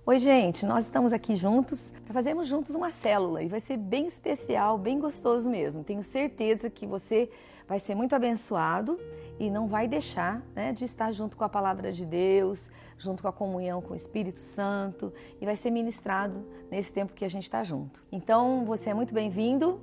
Oi, gente, nós estamos aqui juntos para fazermos juntos uma célula e vai ser bem especial, bem gostoso mesmo. Tenho certeza que você vai ser muito abençoado e não vai deixar, de estar junto com a palavra de Deus, junto com a comunhão com o Espírito Santo e vai ser ministrado nesse tempo que a gente está junto. Então, você é muito bem-vindo,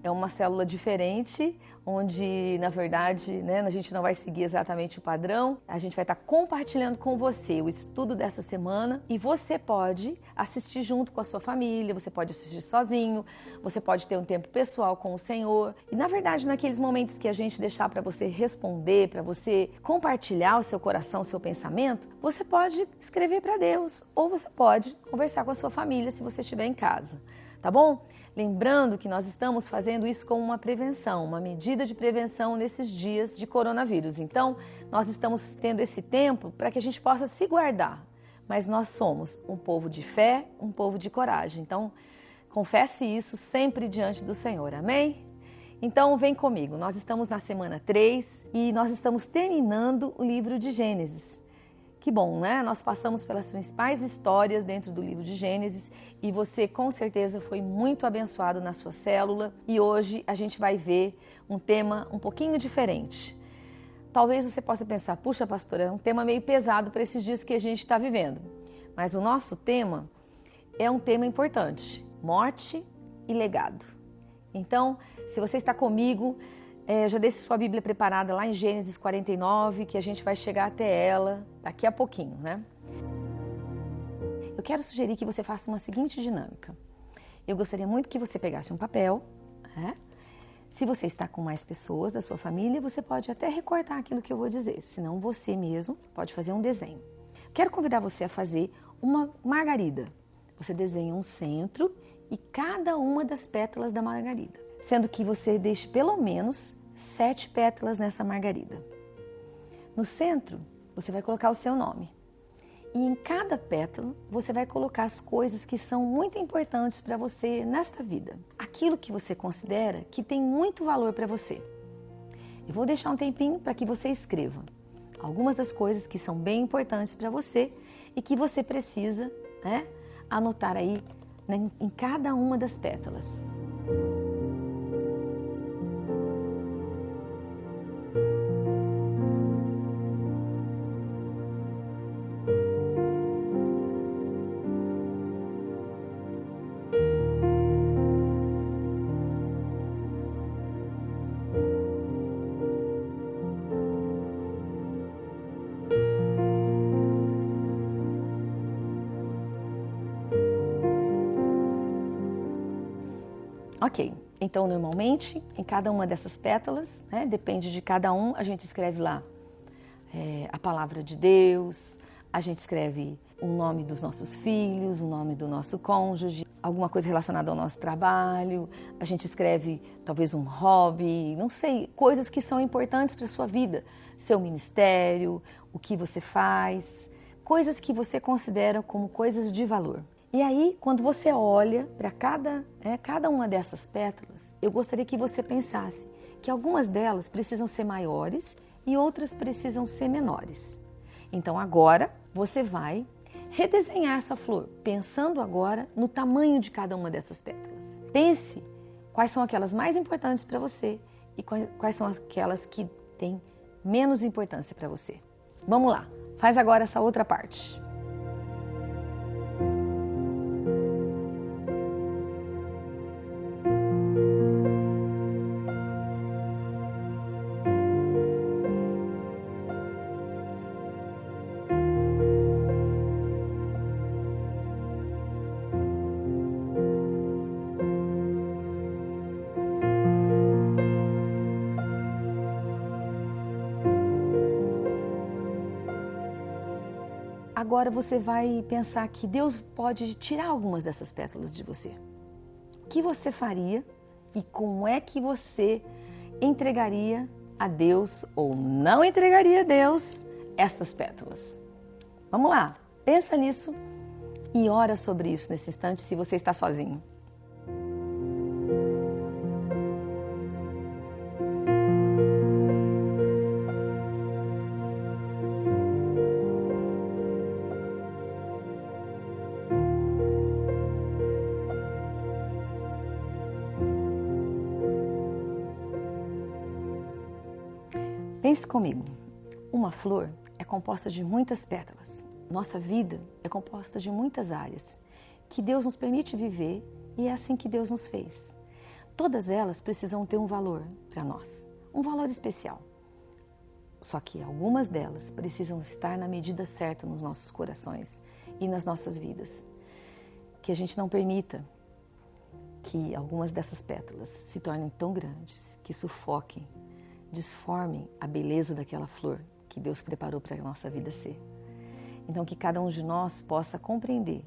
É uma célula diferente, onde, na verdade, a gente não vai seguir exatamente o padrão. A gente vai estar compartilhando com você o estudo dessa semana e você pode assistir junto com a sua família, você pode assistir sozinho, você pode ter um tempo pessoal com o Senhor. E, na verdade, naqueles momentos que a gente deixar para você responder, para você compartilhar o seu coração, o seu pensamento, você pode escrever para Deus ou você pode conversar com a sua família se você estiver em casa, tá bom? Lembrando que nós estamos fazendo isso como uma prevenção, uma medida de prevenção nesses dias de coronavírus. Então, nós estamos tendo esse tempo para que a gente possa se guardar. Mas nós somos um povo de fé, um povo de coragem. Então, confesse isso sempre diante do Senhor. Amém? Então, vem comigo. Nós estamos na semana 3 e nós estamos terminando o livro de Gênesis. Que bom, né? Nós passamos pelas principais histórias dentro do livro de Gênesis e você com certeza foi muito abençoado na sua célula e hoje a gente vai ver um tema um pouquinho diferente. Talvez você possa pensar, puxa pastora, é um tema meio pesado para esses dias que a gente está vivendo. Mas o nosso tema é um tema importante, morte e legado. Então, se você está comigo, já deixe sua Bíblia preparada lá em Gênesis 49, que a gente vai chegar até ela daqui a pouquinho, Eu quero sugerir que você faça uma seguinte dinâmica. Eu gostaria muito que você pegasse um papel, Se você está com mais pessoas da sua família, você pode até recortar aquilo que eu vou dizer, senão você mesmo pode fazer um desenho. Quero convidar você a fazer uma margarida. Você desenha um centro e cada uma das pétalas da margarida, sendo que você deixe pelo menos 7 pétalas nessa margarida. No centro, você vai colocar o seu nome. E em cada pétala, você vai colocar as coisas que são muito importantes para você nesta vida. Aquilo que você considera que tem muito valor para você. Eu vou deixar um tempinho para que você escreva algumas das coisas que são bem importantes para você e que você precisa anotar aí em cada uma das pétalas. Ok, então normalmente em cada uma dessas pétalas, depende de cada um, a gente escreve lá a palavra de Deus, a gente escreve o nome dos nossos filhos, o nome do nosso cônjuge, alguma coisa relacionada ao nosso trabalho, a gente escreve talvez um hobby, não sei, coisas que são importantes para a sua vida, seu ministério, o que você faz, coisas que você considera como coisas de valor. E aí, quando você olha para cada uma dessas pétalas, eu gostaria que você pensasse que algumas delas precisam ser maiores e outras precisam ser menores. Então agora você vai redesenhar essa flor, pensando agora no tamanho de cada uma dessas pétalas. Pense quais são aquelas mais importantes para você e quais são aquelas que têm menos importância para você. Vamos lá, faz agora essa outra parte. Agora você vai pensar que Deus pode tirar algumas dessas pétalas de você. O que você faria e como é que você entregaria a Deus ou não entregaria a Deus estas pétalas? Vamos lá, pensa nisso e ora sobre isso nesse instante se você está sozinho. Pense comigo, uma flor é composta de muitas pétalas. Nossa vida é composta de muitas áreas que Deus nos permite viver e é assim que Deus nos fez. Todas elas precisam ter um valor para nós, um valor especial. Só que algumas delas precisam estar na medida certa nos nossos corações e nas nossas vidas. Que a gente não permita que algumas dessas pétalas se tornem tão grandes, que sufoquem, desformem a beleza daquela flor que Deus preparou para a nossa vida ser. Então que cada um de nós possa compreender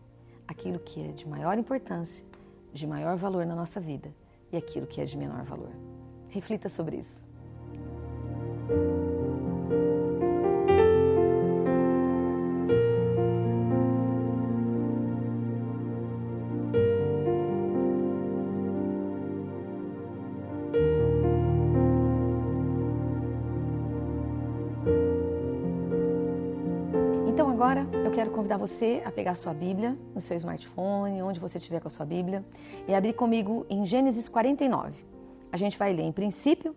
aquilo que é de maior importância, de maior valor na nossa vida e aquilo que é de menor valor. Reflita sobre isso. Então agora eu quero convidar você a pegar a sua Bíblia no seu smartphone, onde você estiver com a sua Bíblia, e abrir comigo em Gênesis 49. A gente vai ler em princípio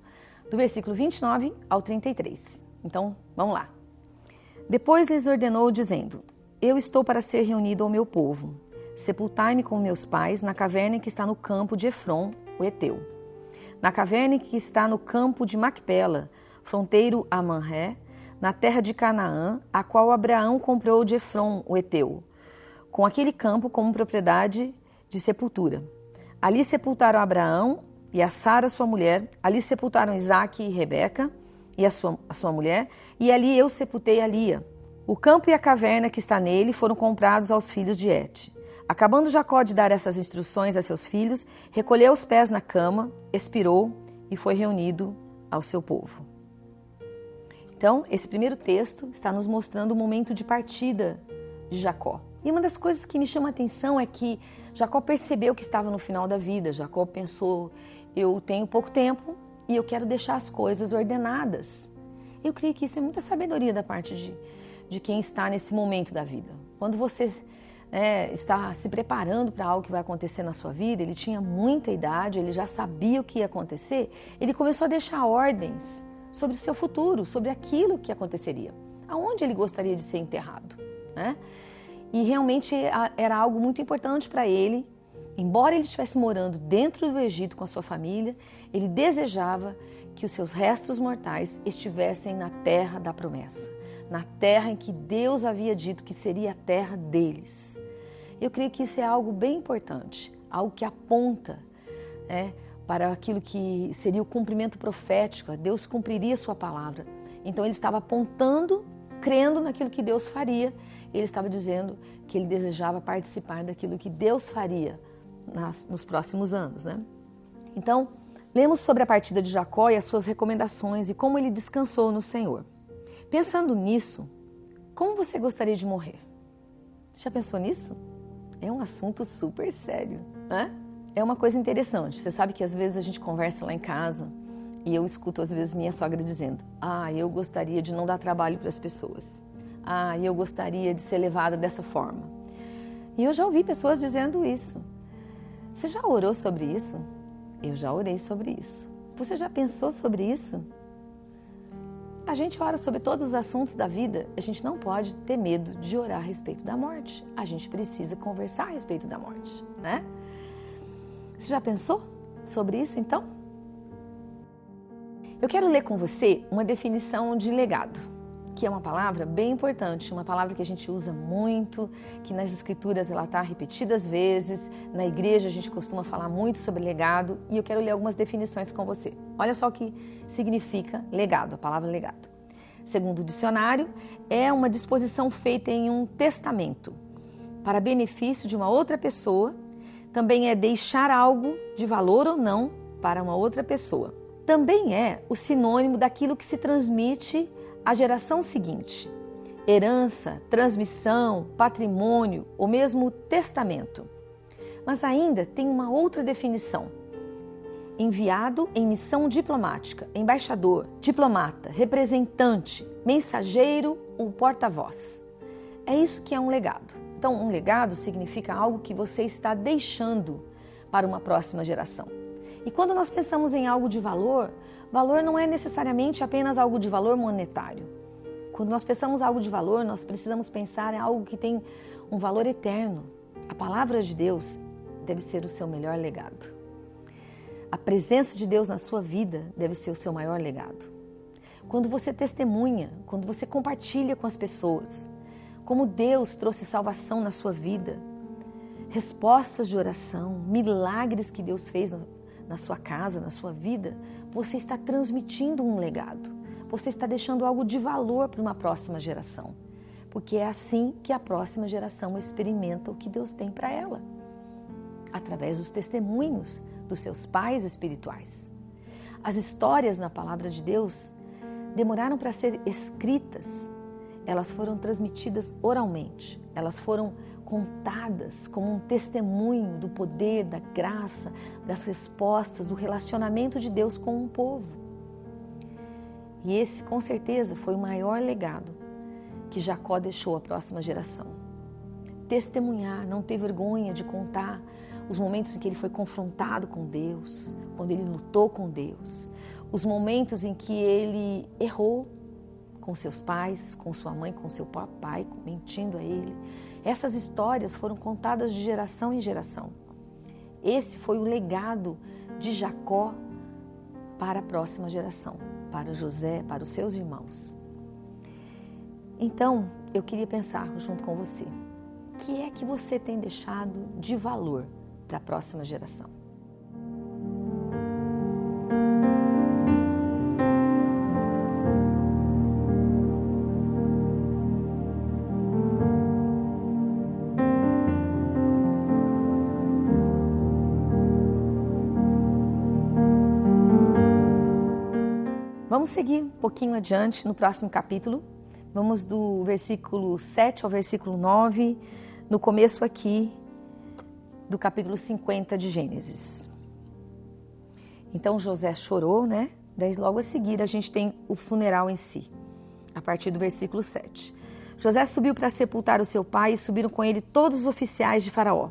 do versículo 29 ao 33. Então vamos lá. Depois lhes ordenou dizendo: Eu estou para ser reunido ao meu povo. Sepultai-me com meus pais na caverna que está no campo de Efron, o Heteu. Na caverna que está no campo de Macpela, fronteiro a Manré, na terra de Canaã, a qual Abraão comprou de Efron, o Heteu, com aquele campo como propriedade de sepultura. Ali sepultaram Abraão e a Sara, sua mulher, ali sepultaram Isaque e Rebeca e a sua mulher, e ali eu sepultei a Lia. O campo e a caverna que está nele foram comprados aos filhos de Et. Acabando Jacó de dar essas instruções a seus filhos, recolheu os pés na cama, expirou e foi reunido ao seu povo. Então, esse primeiro texto está nos mostrando o momento de partida de Jacó. E uma das coisas que me chama a atenção é que Jacó percebeu que estava no final da vida. Jacó pensou, eu tenho pouco tempo e eu quero deixar as coisas ordenadas. Eu creio que isso é muita sabedoria da parte de quem está nesse momento da vida. Quando você está se preparando para algo que vai acontecer na sua vida, ele tinha muita idade, ele já sabia o que ia acontecer, ele começou a deixar ordens sobre o seu futuro, sobre aquilo que aconteceria, aonde ele gostaria de ser enterrado, né? E realmente era algo muito importante para ele. Embora ele estivesse morando dentro do Egito com a sua família, ele desejava que os seus restos mortais estivessem na terra da promessa, na terra em que Deus havia dito que seria a terra deles. Eu creio que isso é algo bem importante, algo que aponta, para aquilo que seria o cumprimento profético. Deus cumpriria sua palavra. Então ele estava apontando, crendo naquilo que Deus faria. Ele estava dizendo que ele desejava participar daquilo que Deus faria nos próximos anos, né? Então, lemos sobre a partida de Jacó e as suas recomendações e como ele descansou no Senhor. Pensando nisso, como você gostaria de morrer? Já pensou nisso? É um assunto super sério, né? É uma coisa interessante. Você sabe que às vezes a gente conversa lá em casa e eu escuto às vezes minha sogra dizendo: eu gostaria de não dar trabalho para as pessoas. Eu gostaria de ser levada dessa forma. E eu já ouvi pessoas dizendo isso. Você já orou sobre isso? Eu já orei sobre isso. Você já pensou sobre isso? A gente ora sobre todos os assuntos da vida. A gente não pode ter medo de orar a respeito da morte. A gente precisa conversar a respeito da morte, né? Você já pensou sobre isso, então? Eu quero ler com você uma definição de legado, que é uma palavra bem importante, uma palavra que a gente usa muito, que nas escrituras ela está repetidas vezes, na igreja a gente costuma falar muito sobre legado, e eu quero ler algumas definições com você. Olha só o que significa legado, a palavra legado. Segundo o dicionário, é uma disposição feita em um testamento, para benefício de uma outra pessoa. Também é deixar algo de valor ou não para uma outra pessoa. Também é o sinônimo daquilo que se transmite à geração seguinte. Herança, transmissão, patrimônio ou mesmo testamento. Mas ainda tem uma outra definição. Enviado em missão diplomática, embaixador, diplomata, representante, mensageiro ou porta-voz. É isso que é um legado. Então, um legado significa algo que você está deixando para uma próxima geração. E quando nós pensamos em algo de valor, Valor não é necessariamente apenas algo de valor monetário. Quando nós pensamos algo de valor, nós precisamos pensar em algo que tem um valor eterno. A palavra de Deus deve ser o seu melhor legado. A presença de Deus na sua vida deve ser o seu maior legado. Quando você testemunha, quando você compartilha com as pessoas, como Deus trouxe salvação na sua vida, respostas de oração, milagres que Deus fez na sua casa, na sua vida, você está transmitindo um legado. Você está deixando algo de valor para uma próxima geração. Porque é assim que a próxima geração experimenta o que Deus tem para ela. Através dos testemunhos dos seus pais espirituais. As histórias na palavra de Deus demoraram para ser escritas. Elas foram transmitidas oralmente. Elas foram contadas como um testemunho do poder, da graça, das respostas, do relacionamento de Deus com um povo. E esse, com certeza, foi o maior legado que Jacó deixou à próxima geração. Testemunhar, não ter vergonha de contar os momentos em que ele foi confrontado com Deus, quando ele lutou com Deus, os momentos em que ele errou com seus pais, com sua mãe, com seu papai, mentindo a ele. Essas histórias foram contadas de geração em geração. Esse foi o legado de Jacó para a próxima geração, para José, para os seus irmãos. Então, eu queria pensar junto com você, o que é que você tem deixado de valor para a próxima geração? Vamos seguir um pouquinho adiante no próximo capítulo. Vamos do versículo 7 ao versículo 9, no começo aqui do capítulo 50 de Gênesis. Então José chorou, né? Daí logo a seguir a gente tem o funeral em si, a partir do versículo 7. José subiu para sepultar o seu pai e subiram com ele todos os oficiais de Faraó,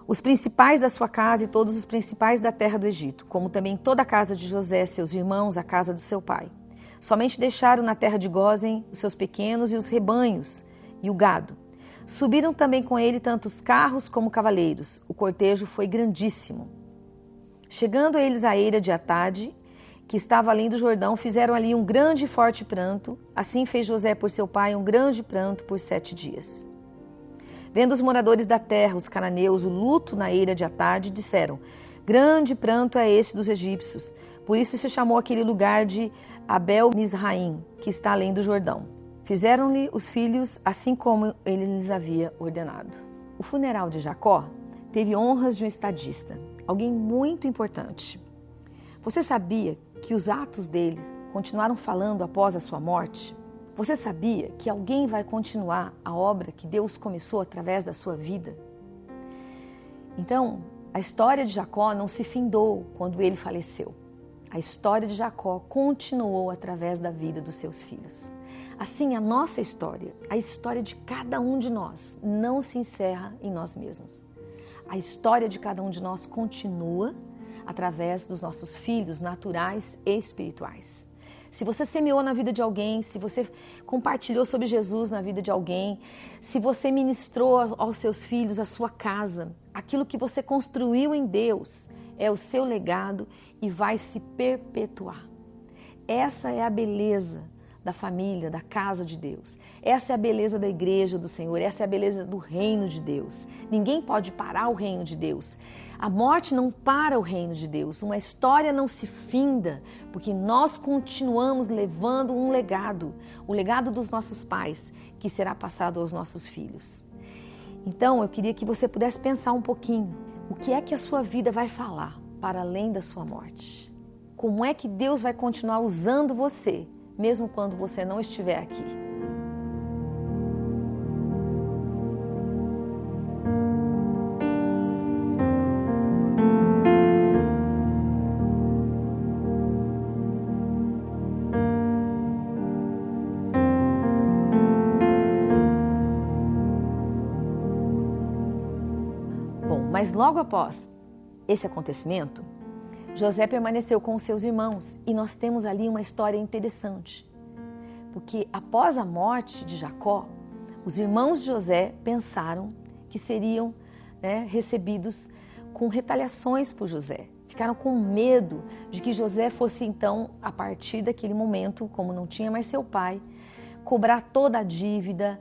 os principais da sua casa e todos os principais da terra do Egito, como também toda a casa de José, seus irmãos, a casa do seu pai. Somente deixaram na terra de Gósen os seus pequenos e os rebanhos e o gado. Subiram também com ele tanto os carros como cavaleiros. O cortejo foi grandíssimo. Chegando eles à eira de Atade, que estava além do Jordão, fizeram ali um grande e forte pranto. Assim fez José por seu pai um grande pranto por 7 dias. Vendo os moradores da terra, os cananeus, o luto na eira de Atade, disseram: grande pranto é esse dos egípcios. Por isso se chamou aquele lugar de Abel-Misraim, que está além do Jordão. Fizeram-lhe os filhos assim como ele lhes havia ordenado. O funeral de Jacó teve honras de um estadista, alguém muito importante. Você sabia que os atos dele continuaram falando após a sua morte? Você sabia que alguém vai continuar a obra que Deus começou através da sua vida? Então, a história de Jacó não se findou quando ele faleceu. A história de Jacó continuou através da vida dos seus filhos. Assim, a nossa história, a história de cada um de nós, não se encerra em nós mesmos. A história de cada um de nós continua através dos nossos filhos naturais e espirituais. Se você semeou na vida de alguém, se você compartilhou sobre Jesus na vida de alguém, se você ministrou aos seus filhos, a sua casa, aquilo que você construiu em Deus é o seu legado e vai se perpetuar. Essa é a beleza da família, da casa de Deus. Essa é a beleza da igreja do Senhor, essa é a beleza do reino de Deus. Ninguém pode parar o reino de Deus. A morte não para o reino de Deus, uma história não se finda, porque nós continuamos levando um legado, o legado dos nossos pais, que será passado aos nossos filhos. Então, eu queria que você pudesse pensar um pouquinho, o que é que a sua vida vai falar para além da sua morte? Como é que Deus vai continuar usando você, mesmo quando você não estiver aqui? Mas logo após esse acontecimento, José permaneceu com os seus irmãos e nós temos ali uma história interessante. Porque após a morte de Jacó, os irmãos de José pensaram que seriam recebidos com retaliações por José. Ficaram com medo de que José fosse então, a partir daquele momento, como não tinha mais seu pai, cobrar toda a dívida,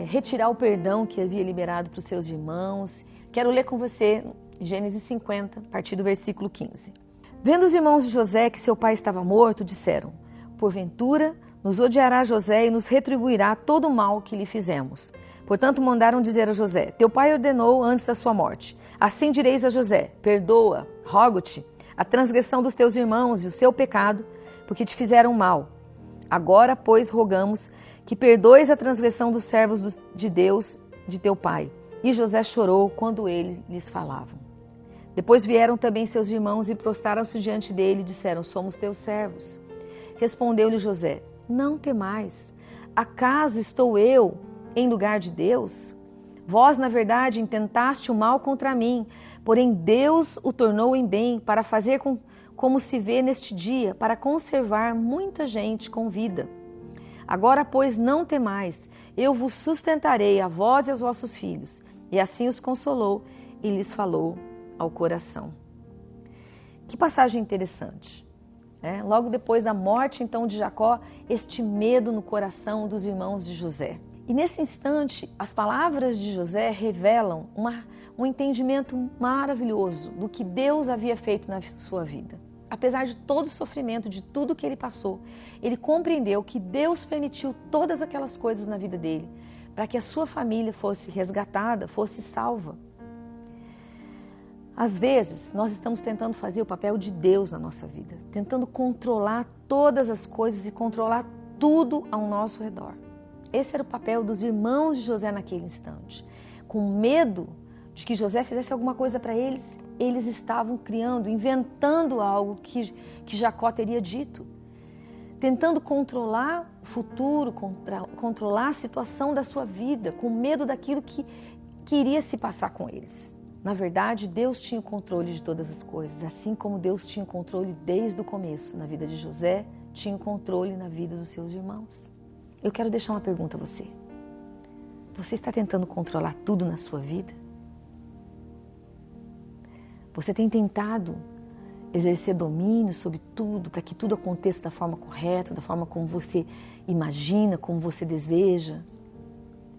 retirar o perdão que havia liberado para os seus irmãos. Quero ler com você Gênesis 50, a partir do versículo 15. Vendo os irmãos de José que seu pai estava morto, disseram: porventura nos odiará José e nos retribuirá todo o mal que lhe fizemos. Portanto, mandaram dizer a José: teu pai ordenou antes da sua morte. Assim direis a José: perdoa, rogo-te, a transgressão dos teus irmãos e o seu pecado, porque te fizeram mal. Agora, pois, rogamos que perdoes a transgressão dos servos de Deus, de teu pai. E José chorou quando ele lhes falava. Depois vieram também seus irmãos e prostraram-se diante dele e disseram: somos teus servos. Respondeu-lhe José: não temais, acaso estou eu em lugar de Deus? Vós, na verdade, intentaste o mal contra mim, porém Deus o tornou em bem para fazer como se vê neste dia, para conservar muita gente com vida. Agora, pois, não temais, eu vos sustentarei a vós e aos vossos filhos. E assim os consolou e lhes falou ao coração. Que passagem interessante. Logo depois da morte, então, de Jacó, este medo no coração dos irmãos de José. E nesse instante, as palavras de José revelam um entendimento maravilhoso do que Deus havia feito na sua vida. Apesar de todo o sofrimento, de tudo que ele passou, ele compreendeu que Deus permitiu todas aquelas coisas na vida dele, para que a sua família fosse resgatada, fosse salva. Às vezes, nós estamos tentando fazer o papel de Deus na nossa vida, tentando controlar todas as coisas e controlar tudo ao nosso redor. Esse era o papel dos irmãos de José naquele instante. Com medo de que José fizesse alguma coisa para eles, eles estavam criando, inventando algo que Jacó teria dito. Tentando controlar o futuro, controlar a situação da sua vida, com medo daquilo que iria se passar com eles. Na verdade, Deus tinha o controle de todas as coisas, assim como Deus tinha o controle desde o começo na vida de José, tinha o controle na vida dos seus irmãos. Eu quero deixar uma pergunta a você. Você está tentando controlar tudo na sua vida? Você tem tentado exercer domínio sobre tudo, para que tudo aconteça da forma correta, da forma como você imagina, como você deseja?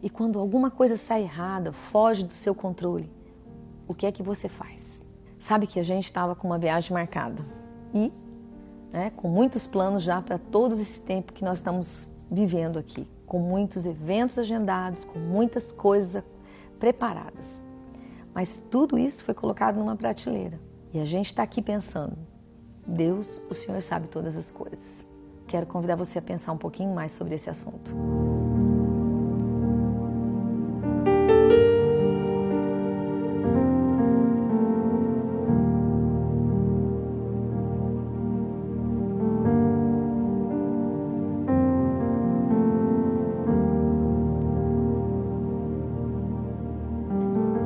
E quando alguma coisa sai errada, foge do seu controle, o que é que você faz? Sabe que a gente estava com uma viagem marcada e com muitos planos já para todo esse tempo que nós estamos vivendo aqui, com muitos eventos agendados, com muitas coisas preparadas. Mas tudo isso foi colocado numa prateleira. E a gente está aqui pensando: Deus, o Senhor sabe todas as coisas. Quero convidar você a pensar um pouquinho mais sobre esse assunto.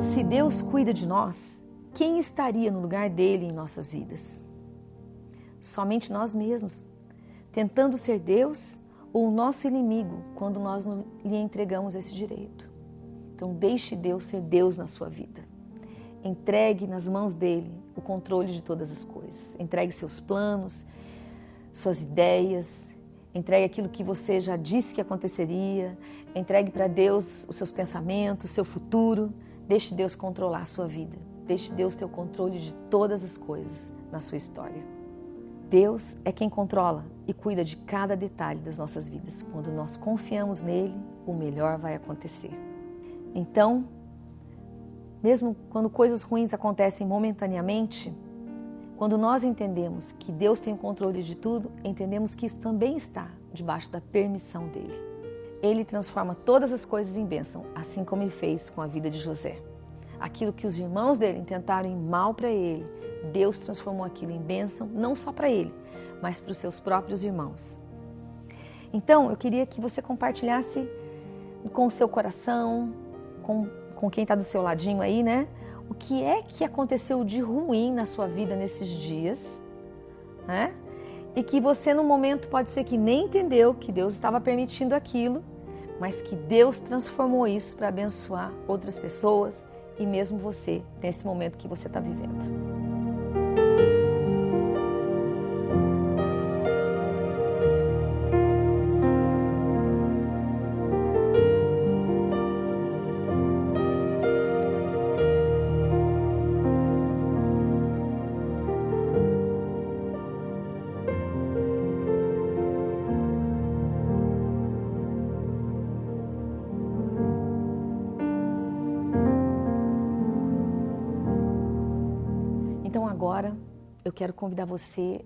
Se Deus cuida de nós, quem estaria no lugar dele em nossas vidas? Somente nós mesmos, tentando ser Deus ou o nosso inimigo quando nós não lhe entregamos esse direito. Então deixe Deus ser Deus na sua vida. Entregue nas mãos dele o controle de todas as coisas. Entregue seus planos, suas ideias, entregue aquilo que você já disse que aconteceria, entregue para Deus os seus pensamentos, o seu futuro. Deixe Deus controlar a sua vida. Deixe Deus ter o controle de todas as coisas na sua história. Deus é quem controla e cuida de cada detalhe das nossas vidas. Quando nós confiamos nele, o melhor vai acontecer. Então, mesmo quando coisas ruins acontecem momentaneamente, quando nós entendemos que Deus tem o controle de tudo, entendemos que isso também está debaixo da permissão dele. Ele transforma todas as coisas em bênção, assim como ele fez com a vida de José. Aquilo que os irmãos dele tentaram em mal para ele, Deus transformou aquilo em bênção, não só para ele, mas para os seus próprios irmãos. Então, eu queria que você compartilhasse com o seu coração, com quem está do seu ladinho aí, o que é que aconteceu de ruim na sua vida nesses dias, né? E que você no momento pode ser que nem entendeu que Deus estava permitindo aquilo, mas que Deus transformou isso para abençoar outras pessoas e mesmo você nesse momento que você está vivendo. Então agora eu quero convidar você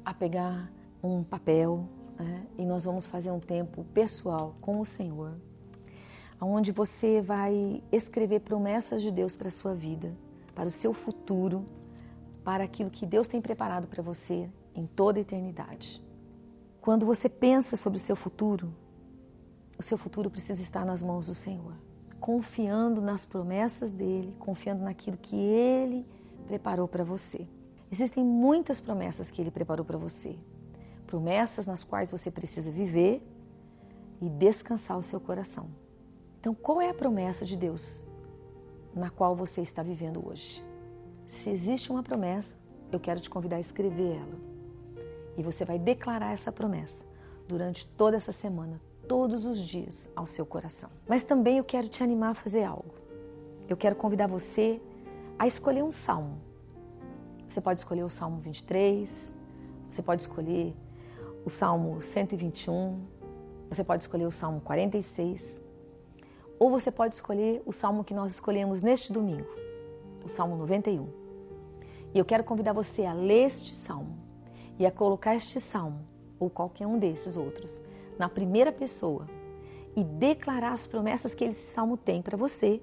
a pegar um papel, né? E nós vamos fazer um tempo pessoal com o Senhor, onde você vai escrever promessas de Deus para a sua vida, para o seu futuro, para aquilo que Deus tem preparado para você em toda a eternidade. Quando você pensa sobre o seu futuro precisa estar nas mãos do Senhor, confiando nas promessas dEle, confiando naquilo que Ele preparou para você. Existem muitas promessas que Ele preparou para você. Promessas nas quais você precisa viver e descansar o seu coração. Então, qual é a promessa de Deus na qual você está vivendo hoje? Se existe uma promessa, eu quero te convidar a escrever ela. E você vai declarar essa promessa durante toda essa semana, todos os dias, ao seu coração. Mas também eu quero te animar a fazer algo. Eu quero convidar você a escolher um salmo. Você pode escolher o Salmo 23, você pode escolher o Salmo 121, você pode escolher o Salmo 46, ou você pode escolher o Salmo que nós escolhemos neste domingo, o Salmo 91. E eu quero convidar você a ler este Salmo e a colocar este Salmo, ou qualquer um desses outros, na primeira pessoa e declarar as promessas que esse Salmo tem para você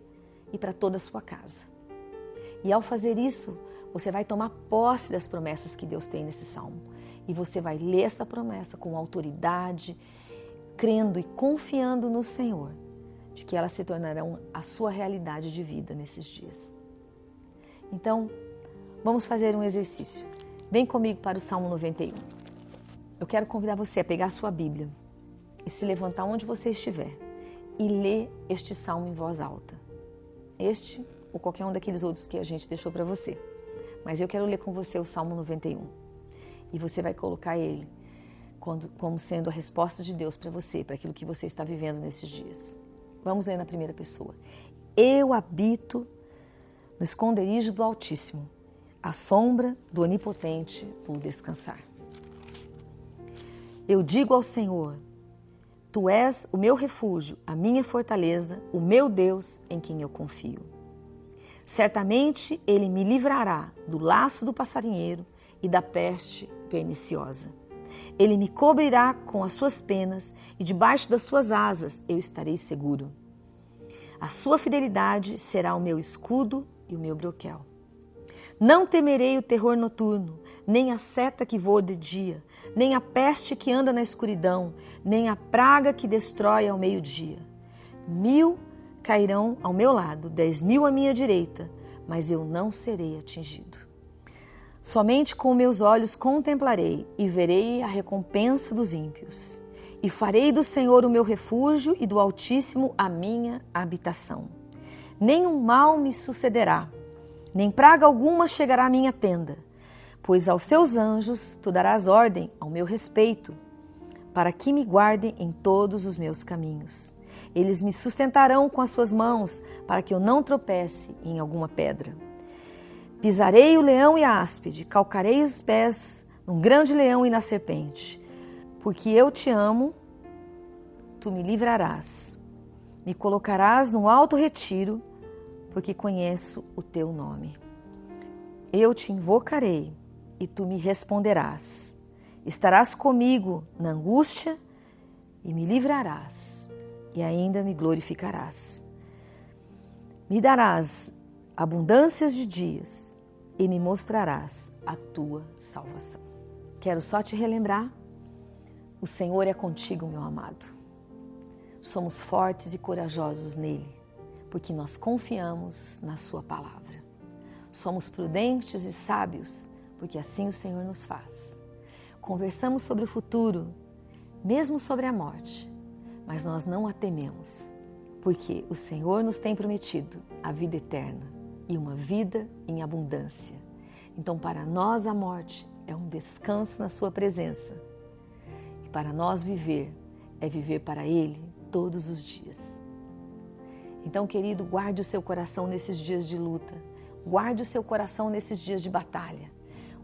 e para toda a sua casa. E ao fazer isso, você vai tomar posse das promessas que Deus tem nesse Salmo. E você vai ler essa promessa com autoridade, crendo e confiando no Senhor, de que elas se tornarão a sua realidade de vida nesses dias. Então, vamos fazer um exercício. Vem comigo para o Salmo 91. Eu quero convidar você a pegar a sua Bíblia e se levantar onde você estiver e ler este Salmo em voz alta. Este ou qualquer um daqueles outros que a gente deixou para você. Mas eu quero ler com você o Salmo 91. E você vai colocar ele como sendo a resposta de Deus para você, para aquilo que você está vivendo nesses dias. Vamos ler na primeira pessoa. Eu habito no esconderijo do Altíssimo, à sombra do Onipotente vou descansar. Eu digo ao Senhor, Tu és o meu refúgio, a minha fortaleza, o meu Deus em quem eu confio. Certamente Ele me livrará do laço do passarinheiro e da peste perniciosa. Ele me cobrirá com as suas penas e debaixo das suas asas eu estarei seguro. A sua fidelidade será o meu escudo e o meu broquel. Não temerei o terror noturno, nem a seta que voa de dia, nem a peste que anda na escuridão, nem a praga que destrói ao meio-dia. 1000 cairão ao meu lado, 10.000 à minha direita, mas eu não serei atingido. Somente com meus olhos contemplarei e verei a recompensa dos ímpios. E farei do Senhor o meu refúgio e do Altíssimo a minha habitação. Nenhum mal me sucederá, nem praga alguma chegará à minha tenda, pois aos seus anjos tu darás ordem ao meu respeito, para que me guardem em todos os meus caminhos. Eles me sustentarão com as suas mãos, para que eu não tropece em alguma pedra. Pisarei o leão e a áspide, calcarei os pés num grande leão e na serpente. Porque eu te amo, tu me livrarás. Me colocarás no alto retiro, porque conheço o teu nome. Eu te invocarei e tu me responderás. Estarás comigo na angústia e me livrarás. E ainda me glorificarás. Me darás abundâncias de dias e me mostrarás a tua salvação. Quero só te relembrar, o Senhor é contigo, meu amado. Somos fortes e corajosos nele, porque nós confiamos na sua palavra. Somos prudentes e sábios, porque assim o Senhor nos faz. Conversamos sobre o futuro, mesmo sobre a morte, mas nós não a tememos, porque o Senhor nos tem prometido a vida eterna e uma vida em abundância. Então, para nós a morte é um descanso na sua presença. E para nós viver é viver para Ele todos os dias. Então, querido, guarde o seu coração nesses dias de luta. Guarde o seu coração nesses dias de batalha.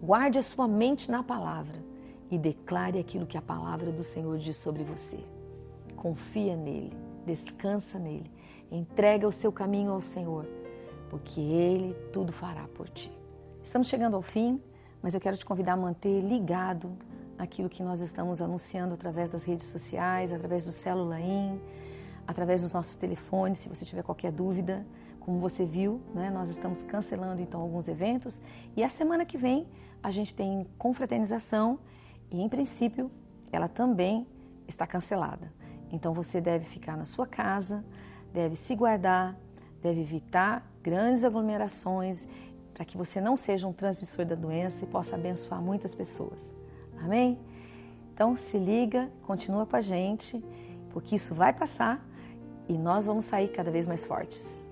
Guarde a sua mente na palavra e declare aquilo que a palavra do Senhor diz sobre você. Confia nele, descansa nele, entrega o seu caminho ao Senhor, porque Ele tudo fará por ti. Estamos chegando ao fim, mas eu quero te convidar a manter ligado aquilo que nós estamos anunciando através das redes sociais, através do Célula In, através dos nossos telefones, se você tiver qualquer dúvida. Como você viu, né, nós estamos cancelando então alguns eventos e a semana que vem a gente tem confraternização e em princípio ela também está cancelada. Então você deve ficar na sua casa, deve se guardar, deve evitar grandes aglomerações para que você não seja um transmissor da doença e possa abençoar muitas pessoas. Amém? Então se liga, continua com a gente, porque isso vai passar e nós vamos sair cada vez mais fortes.